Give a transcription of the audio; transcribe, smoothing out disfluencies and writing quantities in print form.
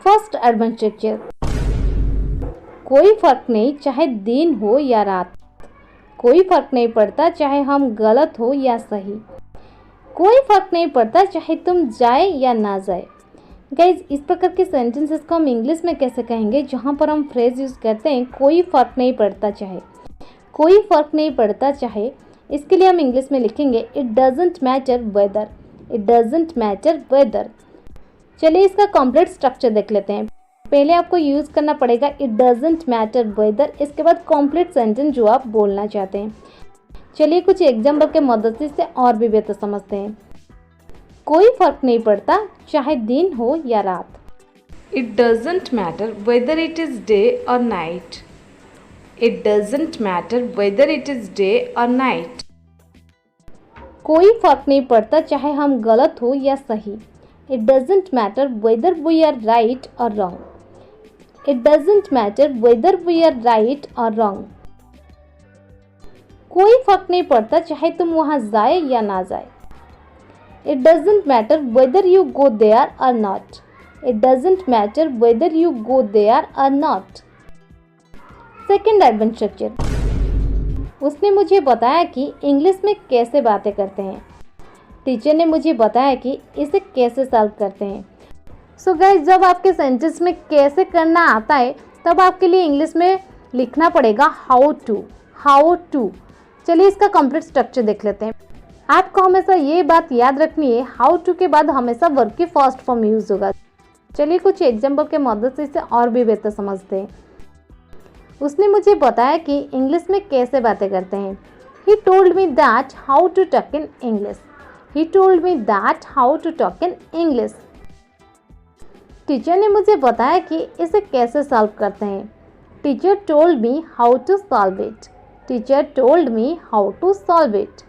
First urban structure, कोई फर्क नहीं चाहे दिन हो या रात, कोई फर्क नहीं पड़ता चाहे हम गलत हो या सही, कोई फर्क नहीं पड़ता चाहे तुम जाए या ना जाए। गाइज, इस प्रकार के सेंटेंसेस को हम इंग्लिश में कैसे कहेंगे जहाँ पर हम फ्रेज यूज़ करते हैं कोई फर्क नहीं पड़ता चाहे, कोई फर्क नहीं पड़ता चाहे, इसके लिए हम इंग्लिश में लिखेंगे it doesn't matter weather, it doesn't matter weather. चलिए इसका कंप्लीट स्ट्रक्चर देख लेते हैं। पहले आपको यूज़ करना पड़ेगा इट डजंट मैटर वेदर, इसके बाद कंप्लीट सेंटेंस जो आप बोलना चाहते हैं। चलिए कुछ एग्जाम्पल के मदद से इसे और भी बेहतर समझते हैं। कोई फर्क नहीं पड़ता चाहे दिन हो या रात, It doesn't matter whether it is day or night. It doesn't matter whether it is day or night. कोई फर्क नहीं पड़ता चाहे हम गलत हो या सही, it doesn't matter whether we are right or wrong, it doesn't matter whether we are right or wrong. कोई फर्क नहीं पड़ता चाहे तुम वहाँ जाए या ना जाए, it doesn't matter whether you go there or not, it doesn't matter whether you go there or not. Second urban structure, उसने मुझे बताया कि इंग्लिश में कैसे बातें करते हैं, टीचर ने मुझे बताया कि इसे कैसे सॉल्व करते हैं। सो गाइस, जब आपके सेंटेंस में कैसे करना आता है तब आपके लिए इंग्लिश में लिखना पड़ेगा हाउ टू। चलिए इसका कंप्लीट स्ट्रक्चर देख लेते हैं। आपको हमेशा ये बात याद रखनी है, हाउ टू के बाद हमेशा वर्ब की फर्स्ट फॉर्म यूज़ होगा। चलिए कुछ एग्जाम्पल के मदद से इसे और भी बेहतर समझते हैं। उसने मुझे बताया कि इंग्लिश में कैसे बातें करते हैं। He told me that how to talk in English. He told me that how to talk in English. Teacher ने मुझे बताया कि इसे कैसे सॉल्व करते हैं। Teacher told me how to solve it. Teacher told me how to solve it.